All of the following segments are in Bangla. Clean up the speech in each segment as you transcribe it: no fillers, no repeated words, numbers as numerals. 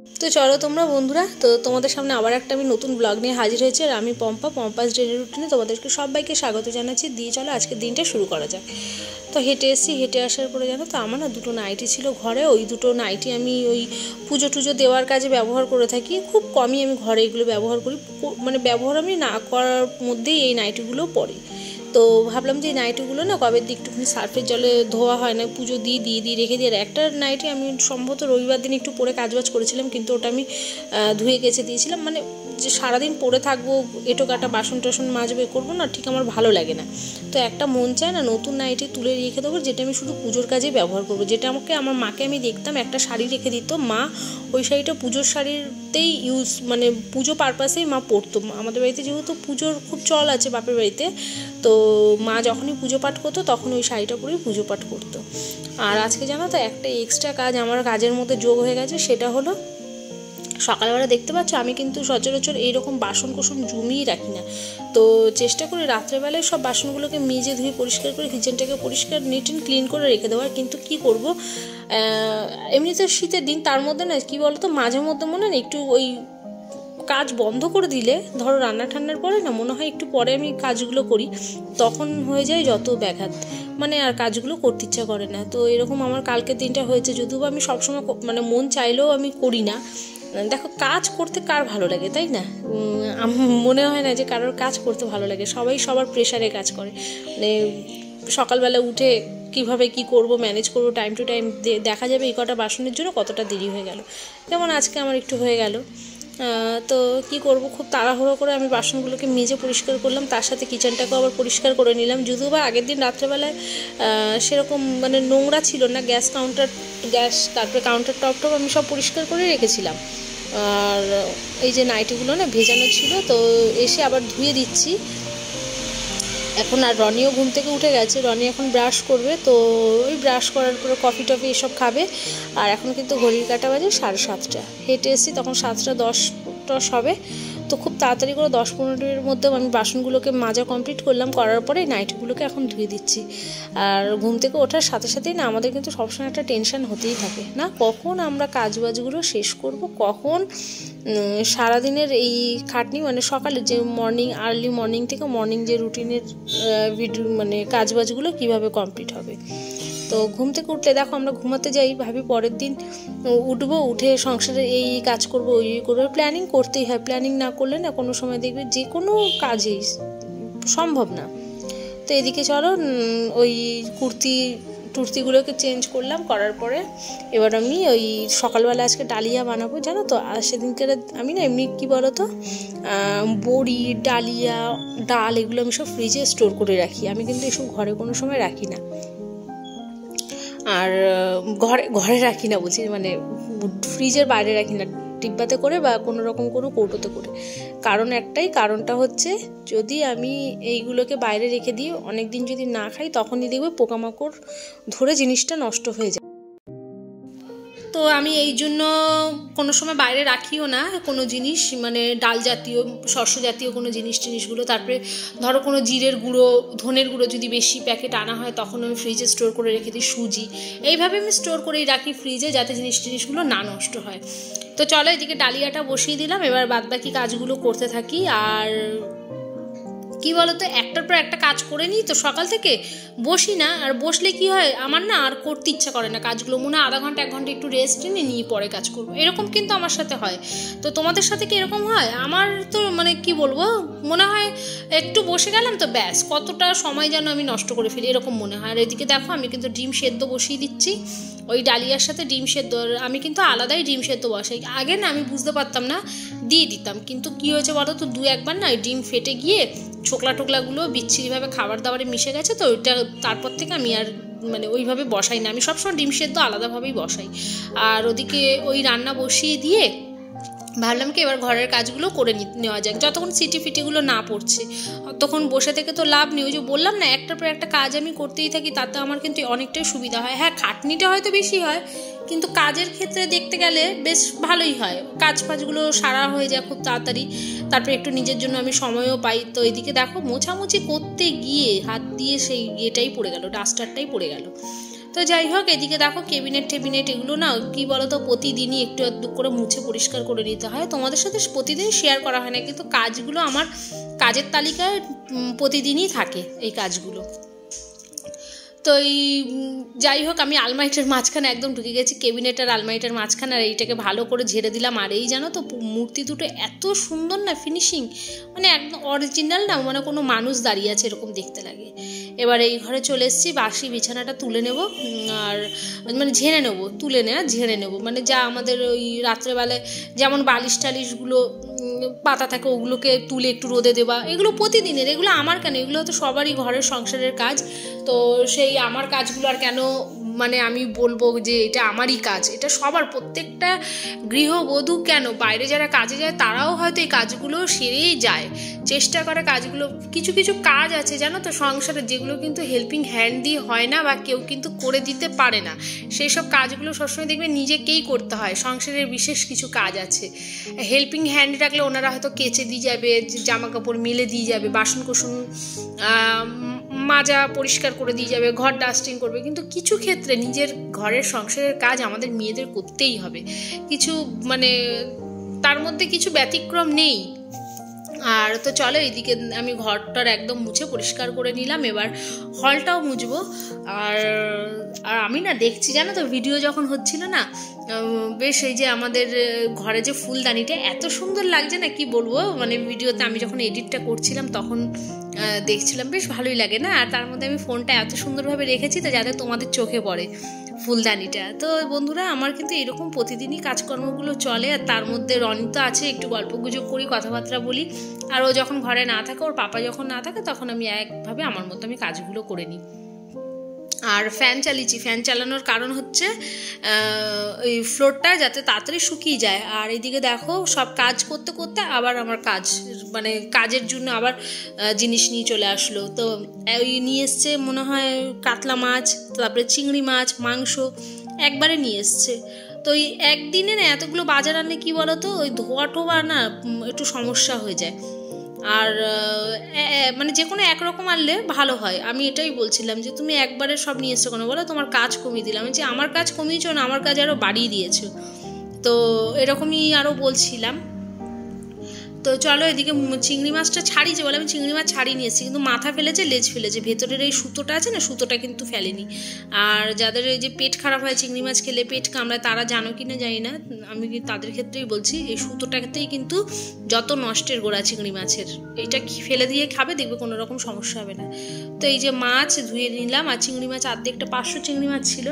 তো চলো তোমরা বন্ধুরা, তো তোমাদের সামনে আবার একটা আমি নতুন ব্লগ নিয়ে হাজির হয়েছি। আর আমি পম্পা, পম্পাস ডেলি রুটিনে তোমাদেরকে সবাইকে স্বাগত জানাচ্ছি। দিয়ে চলো আজকের দিনটা শুরু করা যাক। তো হেঁটে এসেছি, হেঁটে আসার পরে জানো তো আমার না দুটো নাইটি ছিল ঘরে। ওই দুটো নাইটি আমি ওই পুজো টুজো দেওয়ার কাজে ব্যবহার করে থাকি। খুব কমই আমি ঘরে এগুলো ব্যবহার করি, মানে ব্যবহার আমি না করার মধ্যেই এই নাইটিগুলো পড়ে। তো ভাবলাম যে এই নাইটিগুলো না কবে দিয়ে একটুখানি সার্ফের জলে ধোয়া হয় না, পুজো দিয়ে রেখে দিয়ে। আর একটা নাইটি আমি সম্ভবত রবিবার দিন একটু পরে কাজবাজ করেছিলাম, কিন্তু ওটা আমি ধুয়ে গেছে দিয়েছিলাম। মানে যে সারাদিন পরে থাকবো, এটো কাটা বাসন টাসন মাজবো করবো না, ঠিক আমার ভালো লাগে না। তো একটা মন চায় না নতুন নাইটি তুলে রেখে দেবো, যেটা আমি শুধু পুজোর কাজে ব্যবহার করবো। যেটা আমাকে আমার মাকে আমি দেখতাম একটা শাড়ি রেখে দিত, মা ওই শাড়িটা পুজোর শাড়িতেই ইউজ, মানে পুজো পারপাসেই মা পরতো। আমাদের বাড়িতে যেহেতু পুজোর খুব চল আছে বাপের বাড়িতে, তো মা যখনই পুজো পাঠ করতো তখন ওই শাড়িটা পরেই পুজো পাঠ করতো। আর আজকে জানো তো একটা এক্সট্রা কাজ আমার কাজের মধ্যে যোগ হয়ে গেছে। সেটা হলো সকালবেলা দেখতে পাচ্ছ আমি কিন্তু সচরাচর এইরকম বাসন কোসন জমিয়ে রাখি না। তো চেষ্টা করি রাত্রেবেলায় সব বাসনগুলোকে মেজে ধুয়ে পরিষ্কার করে কিচেনটাকে পরিষ্কার নিট অ্যান্ড ক্লিন করে রেখে দেওয়ার। কিন্তু কি করব, এমনিতে শীতের দিন, তার মধ্যে না কি বলতো মাঝে মধ্যে মনে না একটু ওই কাজ বন্ধ করে দিলে, ধরো রান্না ঠান্নার পরে না মনে হয় একটু পরে আমি কাজগুলো করি, তখন হয়ে যায় যত ব্যাঘাত, মানে আর কাজগুলো করতে ইচ্ছা করে না। তো এরকম আমার কালকের দিনটা হয়েছে, যদিও আমি সবসময় মানে মন চাইলেও আমি করি না। দেখো কাজ করতে কার ভালো লাগে, তাই না? মনে হয় না যে কারোর কাজ করতে ভালো লাগে। সবাই সবার প্রেশারে কাজ করে, মানে সকালবেলা উঠে কিভাবে কি করব, ম্যানেজ করব টাইম টু টাইম, দেখা যাবে এই কটা বাসনের জন্য কতটা দেরি হয়ে গেল। যেমন আজকে আমার একটু হয়ে গেল। তো কি করব, খুব তাড়াহুড়ো করে আমি বাসনগুলোকে মেজে পরিষ্কার করলাম, তার সাথে কিচেনটাকেও আবার পরিষ্কার করে নিলাম। যদিও বা আগের দিন রাত্রেবেলায় সেরকম মানে নোংরা ছিল না, গ্যাস তারপরে কাউন্টার টপ আমি সব পরিষ্কার করে রেখেছিলাম। আর এই যে নাইটিগুলো না ভেজানো ছিল, তো এসে আবার ধুয়ে দিচ্ছি এখন। আর রনিও ঘুম থেকে উঠে গেছে, রনি এখন ব্রাশ করবে। তো ওই ব্রাশ করার পরে কফি টফি এসব খাবে। আর এখন কিন্তু ঘড়ির কাঁটা বাজে 7:30। হেঁটে এসেছি তখন 7:10 হবে। তো খুব তাড়াতাড়ি করে 10-15 মিনিটের মধ্যে আমি বাসনগুলোকে মাজা কমপ্লিট করলাম, করার পরে নাইটিগুলোকে এখন ধুয়ে দিচ্ছি। আর ঘুম থেকে ওঠার সাথে সাথেই না আমাদের কিন্তু সবসময় একটা টেনশন হতেই থাকে না, কখন আমরা কাজবাজগুলো শেষ করব, কখন সারাদিনের এই খাটনি, মানে সকালে যে আর্লি মর্নিং থেকে মর্নিং যে রুটিনের ভিডিও মানে কাজবাজগুলো কিভাবে কমপ্লিট হবে। তো ঘুম থেকে উঠলে দেখো আমরা ঘুমাতে যাই, ভাবি পরের দিন উঠবো, উঠে সংসারে এই কাজ করবো ওই করবো, প্ল্যানিং করতেই হয়। প্ল্যানিং না করলে না কোনো সময় দেখবে যে কোনো কাজেই সম্ভব না। তো এদিকে চলো ওই টুর্তিগুলোকে চেঞ্জ করলাম, করার পরে এবার আমি ওই সকালবেলা আজকে ডালিয়া বানাবো জানো তো। আর সেদিনকে আমি না এমনি কী বলো তো, বড়ি, ডালিয়া, ডাল এগুলো আমি সব ফ্রিজে স্টোর করে রাখি। আমি কিন্তু এসব ঘরে কোনো সময় রাখি না। আর ঘরে রাখি না বলছি, মানে ফ্রিজের বাইরে রাখি না, ডিব্বাতে করে বা কোনো রকম কোনো কৌটোতে করে। কারণটা হচ্ছে যদি আমি এইগুলোকে বাইরে রেখে দিই অনেক দিন যদি না খাই, তখনই দেখবে পোকামাকড় ধরে জিনিসটা নষ্ট হয়ে যায়। তো আমি এই জন্য কোনো সময় বাইরে রাখিও না কোনো জিনিস, মানে ডাল জাতীয় শস্য জাতীয় কোনো জিনিসগুলো। তারপরে ধরো কোনো জিরের গুঁড়ো, ধনের গুঁড়ো যদি বেশি প্যাকেট আনা হয় তখন আমি ফ্রিজে স্টোর করে রেখে দিই, সুজি এইভাবে আমি স্টোর করেই রাখি ফ্রিজে, যাতে জিনিসগুলো না নষ্ট হয়। তো চলো এদিকে ডালিয়াটা বসিয়ে দিলাম, এবার বাদবাকি কাজগুলো করতে থাকি। আর কি বলতো, একটার পর একটা কাজ করে নিই তো সকাল থেকে, বসি না। আর বসলে কি হয় আমার না আর করতে ইচ্ছা করে না কাজগুলো, মনে হয় আধা ঘন্টা 1 ঘন্টা একটু রেস্ট নিয়ে পরে কাজ করবো, এরকম কিন্তু আমার সাথে হয়। তো তোমাদের সাথে কি এরকম হয়? আমার তো মানে কি বলবো, মনে হয় একটু বসে গেলাম তো ব্যাস কতটা সময় যেন আমি নষ্ট করে ফেলি, এরকম মনে হয়। আর এদিকে দেখো আমি কিন্তু ডিম সেদ্ধ বসিয়ে দিচ্ছি, ওই ডালিয়ার সাথে ডিম সেদ্ধ। আমি কিন্তু আলাদাই ডিম সেদ্ধ বসাই, আগে না আমি বুঝতে পারতাম না, দিয়ে দিতাম। কিন্তু কি হয়েছে বলো তো, 2-1 বার না ডিম ফেটে গিয়ে টোকলাগুলো বিচ্ছিরিভাবে খাবার দাবারে মিশে গেছে। তো ওইটা তারপর থেকে আমি আর মানে ওইভাবে বসাই না, আমি সবসময় ডিম সেদ্ধ আলাদাভাবেই বসাই। আর ওদিকে ওই রান্না বসিয়ে দিয়ে ভাবলাম কি এবার ঘরের কাজগুলো করে নেওয়া যাক, যতক্ষণ সিটিফিটিগুলো না পড়ছে। তখন বসে থেকে তো লাভ নেই, ওই যে বললাম না একটার পর একটা কাজ আমি করতেই থাকি, তাতে আমার কিন্তু অনেকটাই সুবিধা হয়। হ্যাঁ খাটনিটা হয়তো বেশি হয়, কিন্তু কাজের ক্ষেত্রে দেখতে গেলে বেশ ভালোই হয়, কাজগুলো সারা হয়ে যায় খুব তাড়াতাড়ি। তারপরে একটু নিজের জন্য আমি সময়ও পাই। তো এদিকে দেখো মোছামুছি করতে গিয়ে হাত দিয়ে সেই ইয়েটাই পড়ে গেল, ডাস্টারটাই পড়ে গেল। তো যাই হোক, এদিকে দেখো ক্যাবিনেট এগুলো না কি বলতো প্রতিদিনই একটু একটু করে মুছে পরিষ্কার করে নিতে হয়। তোমাদের সাথে প্রতিদিন শেয়ার করা হয় না, কিন্তু কাজগুলো আমার কাজের তালিকায় প্রতিদিনই থাকে এই কাজগুলো। তো এই যাই হোক, আমি আলমারিটার মাঝখানে একদম ঢুকে গেছি, ক্যাবিনেটের আলমারিটার মাঝখানে, আর এইটাকে ভালো করে ঝেড়ে দিলাম। আর এই জানো তো মূর্তি দুটো এত সুন্দর না ফিনিশিং, মানে একদম অরিজিনাল না, মানে কোনো মানুষ দাঁড়িয়ে আছে এরকম দেখতে লাগে। এবার এই ঘরে চলে এসেছি, বাসি বিছানাটা তুলে নেব, আর মানে ঝেড়ে নেবো, তুলে নেওয়া ঝেড়ে নেবো, মানে যা আমাদের ওই রাত্রেবেলায় যেমন বালিশ টালিশগুলো পাতা থাকে ওগুলোকে তুলে একটু রোদে দেওয়া, এগুলো প্রতিদিনের, এগুলো আমার কেন, এগুলো তো সবারই ঘরের সংসারের কাজ। তো সেই আমার কাজগুলো আর কেন মানে আমি বলবো যে এটা আমারই কাজ, এটা সবার, প্রত্যেকটা গৃহবধূ কেন বাইরে যারা কাজে যায় তারাও হয়তো এই কাজগুলো সেরেই যায়, চেষ্টা করে কাজগুলো। কিছু কিছু কাজ আছে জানো তো সংসারে, যেগুলো কিন্তু হেল্পিং হ্যান্ড দিয়ে হয় না বা কেউ কিন্তু করে দিতে পারে না, সেই সব কাজগুলো সবসময় দেখবে নিজেকেই করতে হয়। সংসারের বিশেষ কিছু কাজ আছে, হেল্পিং হ্যান্ড রাখলে ওনারা হয়তো কেচে দিয়ে যাবে, জামা কাপড় মেলে দিয়ে যাবে, বাসন কোসন মাজা পরিষ্কার করে দিয়ে যাবে, ঘর ডাস্টিং করবে, কিন্তু কিছু ক্ষেত্রে নিজের ঘরের সংসারের কাজ আমাদের মেয়েদের করতেই হবে, কিছু মানে তার মধ্যে কিছু ব্যতিক্রম নেই। আর তো চলো, এইদিকে আমি ঘরটার একদম মুছে পরিষ্কার করে নিলাম, এবার হলটাও মুছবো। আর আমি না দেখছি জানো তো, ভিডিও যখন হচ্ছিল না বেশ, এই যে আমাদের ঘরে যে ফুলদানিটা এত সুন্দর লাগছে না কি বলবো, মানে ভিডিওতে আমি যখন এডিটটা করছিলাম তখন দেখছিলাম, বেশ ভালোই লাগে না। আর তার মধ্যে আমি ফোনটা এত সুন্দরভাবে রেখেছি তো যাতে তোমাদের চোখে পড়ে ফুলদানিটা। তো বন্ধুরা, আমার কিন্তু এরকম প্রতিদিনই কাজকর্মগুলো চলে, আর তার মধ্যে রনি তো আছে, একটু গল্প গুজব করি, কথাবার্তা বলি। আর ও যখন ঘরে না থাকে, ওর পাপা যখন না থাকে, তখন আমি একভাবে আমার মতো আমি কাজগুলো করে নিই। আর ফ্যান চালিয়েছি, ফ্যান চালানোর কারণ হচ্ছে ওই ফ্লোরটা যাতে তাড়াতাড়ি শুকিয়ে যায়। আর এদিকে দেখো সব কাজ করতে করতে আবার আমার কাজ, মানে কাজের জন্য আবার জিনিস নিয়ে চলে আসলো। তো ওই নিয়ে এসছে মনে হয় কাতলা মাছ, তারপরে চিংড়ি মাছ, মাংস একবারে নিয়ে এসছে। তো ওই একদিনে না এতগুলো বাজার আনলে কী বলো তো, ওই ধোয়া টোয়া না একটু সমস্যা হয়ে যায়। আর মানে যে কোনো একরকম আনলে ভালো হয়। আমি এটাই বলছিলাম যে তুমি একবারে সব নিয়ে এসছো কেন, বলো তোমার কাজ কমিয়ে দিলাম, যে আমার কাজ কমিয়েছো না, আমার কাজ আরও বাড়িয়ে দিয়েছো। তো এরকমই আরও বলছিলাম। তো চলো, এদিকে চিংড়ি মাছটা ছাড়িয়েছে বলে আমি চিংড়ি মাছ ছাড়িয়ে নিয়ে এসেছি, কিন্তু মাথা ফেলেছে, লেজ ফেলেছে, ভেতরের এই সুতোটা আছে না, সুতোটা কিন্তু ফেলেনি। আর যাদের এই যে পেট খারাপ হয় চিংড়ি মাছ খেলে, পেট কামড়ায়, তারা জানো কি না জানি না, আমি তাদের ক্ষেত্রেই বলছি, এই সুতোটাতেই কিন্তু যত নষ্টের গোড়া চিংড়ি মাছের, এইটা ফেলে দিয়ে খাবে, দেখবে কোনো রকম সমস্যা হবে না। তো এই যে মাছ ধুয়ে নিলাম, আর চিংড়ি মাছ অর্ধেকটা 500 চিংড়ি মাছ ছিল,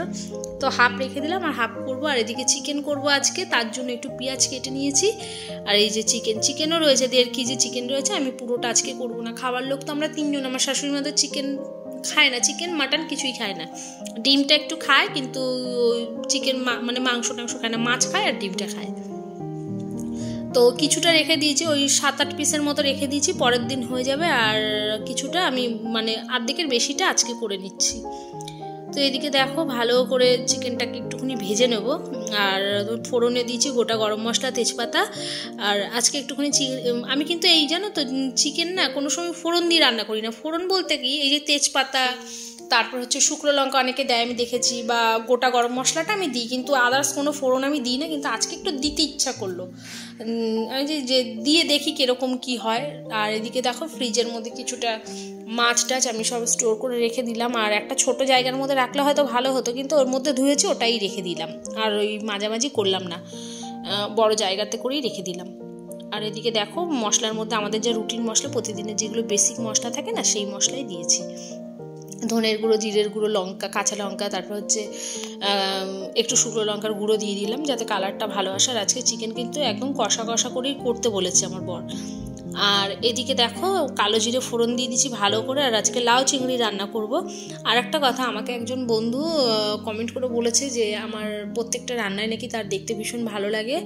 তো হাফ রেখে দিলাম আর হাফ করবো। আর এদিকে চিকেন করবো আজকে, তার জন্য একটু পেঁয়াজ কেটে নিয়েছি। আর এই যে চিকেনও রয়েছে, 1.5 কেজি চিকেন রয়েছে, আমি পুরোটা আজকে করবো না, খাবার লোক তো আমরা 3 জন, আমার শাশুড়ি মা তো চিকেন খায় না, চিকেন মাটন কিছুই খায় না, ডিমটা একটু খায়, কিন্তু চিকেন মানে মাংস খায় না, মাছ খায় আর ডিমটা খায়। তো কিছুটা রেখে দিয়েছি, ওই 7-8 পিসের মতো রেখে দিয়েছি, পরের দিন হয়ে যাবে। আর কিছুটা আমি মানে অর্ধেকের বেশিটা আজকে করে নিচ্ছি। তো এদিকে দেখো ভালো করে চিকেনটাকে একটুখানি ভেজে নেব। আর ফোড়নে দিয়েছি গোটা গরম মশলা, তেজপাতা। আর আজকে একটুখানি আমি কিন্তু এই জানো তো চিকেন না কোনো সময় ফোড়ন দিয়ে রান্না করি না। ফোড়ন বলতে কি, এই যে তেজপাতা, তারপর হচ্ছে শুকনো লঙ্কা অনেকে দেয় আমি দেখেছি, বা গোটা গরম মশলাটা আমি দিই, কিন্তু আদার্স কোনো ফোড়ন আমি দিই না। কিন্তু আজকে একটু দিতে ইচ্ছা করলো, আমি যে দিয়ে দেখি কীরকম কি হয়। আর এদিকে দেখো ফ্রিজের মধ্যে কিছুটা মাছ টাছ আমি সব স্টোর করে রেখে দিলাম। আর একটা ছোট জায়গার মধ্যে রাখলে হয়তো ভালো হতো, কিন্তু ওর মধ্যে ধুয়েছি, ওটাই রেখে দিলাম। আর ওই মাঝামাঝি করলাম না, বড় জায়গাতে করেই রেখে দিলাম। আর এদিকে দেখো মশলার মধ্যে আমাদের যে রুটিন মশলা, প্রতিদিনের যেগুলো বেসিক মশলা থাকে না, সেই মশলাই দিয়েছি। ধনের গুঁড়ো, জিরের গুঁড়ো, লঙ্কা, কাঁচা লঙ্কা, তারপর হচ্ছে একটু শুকনো লঙ্কার গুঁড়ো দিয়ে দিলাম যাতে কালারটা ভালো আসে। আর আজকে চিকেন কিন্তু একদম কষা কষা করেই করতে বলেছে আমার বর। আর এদিকে দেখো কালো জিরে ফোড়ন দিয়ে দিচ্ছি ভালো করে। আর আজকে লাউ চিংড়ি রান্না করব। আর একটা কথা, আমাকে একজন বন্ধু কমেন্ট করে বলেছে যে আমার প্রত্যেকটা রান্নায় নাকি তার দেখতে ভীষণ ভালো লাগে।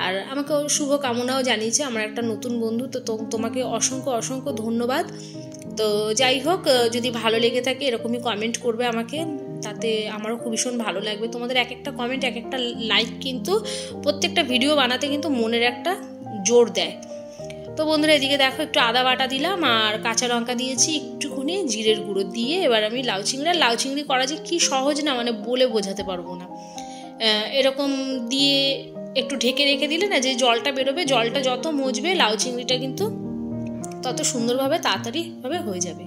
আর আমাকে শুভ কামনাও জানিয়েছে, আমার একটা নতুন বন্ধু। তো তোমাকে অসংখ্য অসংখ্য ধন্যবাদ। তো যাই হোক, যদি ভালো লেগে থাকে এরকমই কমেন্ট করবে আমাকে, তাতে আমারও খুব ভীষণ ভালো লাগবে। তোমাদের এক একটা কমেন্ট, এক একটা লাইক কিন্তু প্রত্যেকটা ভিডিও বানাতে কিন্তু মনের একটা জোর দেয়। তো বন্ধুরা এদিকে দেখো একটু আদা বাটা দিলাম আর কাঁচা লঙ্কা দিয়েছি, একটুখানি জিরের গুঁড়ো দিয়ে এবার আমি লাউ চিংড়ি করা যে কী সহজ না, মানে বলে বোঝাতে পারবো না। এরকম দিয়ে একটু ঢেকে রেখে দিলে না, যে জলটা বেরোবে, জলটা যত মুছবে লাউ চিংড়িটা কিন্তু তত সুন্দরভাবে তাড়াতাড়িভাবে হয়ে যাবে।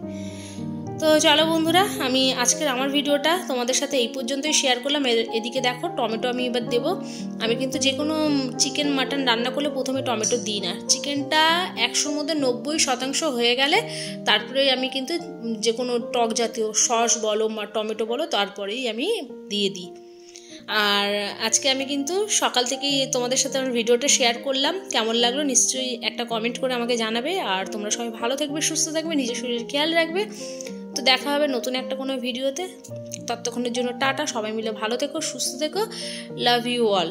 তো চলো বন্ধুরা, আমি আজকের আমার ভিডিওটা তোমাদের সাথে এই পর্যন্তই শেয়ার করলাম। এদিকে দেখো টমেটো আমি এবার দেবো। আমি কিন্তু যে কোনো চিকেন মাটন রান্না করলে প্রথমে টমেটো দিই না। চিকেনটা 100-র মধ্যে 90% হয়ে গেলে তারপরেই আমি কিন্তু যে কোনো টক জাতীয় সস বলো বা টমেটো বলো তারপরেই আমি দিয়ে দিই। আর আজকে আমি কিন্তু সকাল থেকেই তোমাদের সাথে আমার ভিডিওটা শেয়ার করলাম। কেমন লাগলো নিশ্চয়ই একটা কমেন্ট করে আমাকে জানাবে। আর তোমরা সবাই ভালো থাকবে, সুস্থ থাকবে, নিজের শরীরের খেয়াল রাখবে। তো দেখা হবে নতুন একটা কোনো ভিডিওতে। ততক্ষণের জন্য টাটা, সবাই মিলে ভালো থেকো, সুস্থ থেকো, লাভ ইউ অল।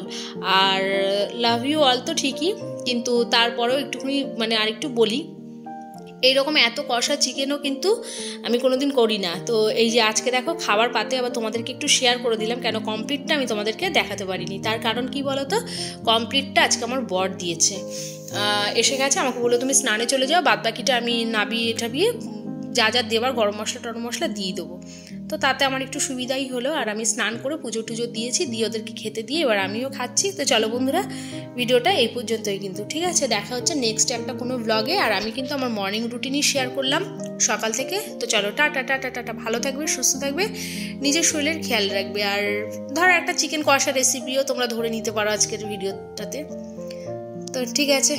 আর লাভ ইউ অল তো ঠিকই, কিন্তু তারপরেও একটুখানি মানে আরেকটু বলি, এইরকম এত কষা চিকেনও কিন্তু আমি কোনোদিন করি না। তো এই যে আজকে দেখো খাবার পাতে আবার তোমাদেরকে একটু শেয়ার করে দিলাম, কেন কমপ্লিটটা আমি তোমাদেরকে দেখাতে পারিনি। তার কারণ কি বলো তো, কমপ্লিটটা আজকে আমার বর দিয়েছে, এসে গেছে, আমাকে বললো তুমি স্নানে চলে যাও, বাদ বাকিটা আমি নাবিয়ে ঠাবিয়ে যা যা দেবার গরম মশলা দিয়ে দেবো। তো তাতে আমার একটু সুবিধাই হলো। আর আমি স্নান করে পুজো টুজো দিয়েছি, দিয়ে ওদেরকে খেতে দিয়ে এবার আমিও খাচ্ছি। তো চলো বন্ধুরা, ভিডিওটা এই পর্যন্তই কিন্তু, ঠিক আছে? দেখা হচ্ছে নেক্সট একটা কোনো ব্লগে। আর আমি কিন্তু আমার মর্নিং রুটিনই শেয়ার করলাম সকাল থেকে। তো চলো টাটা টাটা টাটা, ভালো থাকবে, সুস্থ থাকবে, নিজের শরীরের খেয়াল রাখবে। আর ধরো একটা চিকেন কষা রেসিপিও তোমরা ধরে নিতে পারো আজকের ভিডিওটাতে। তো ঠিক আছে।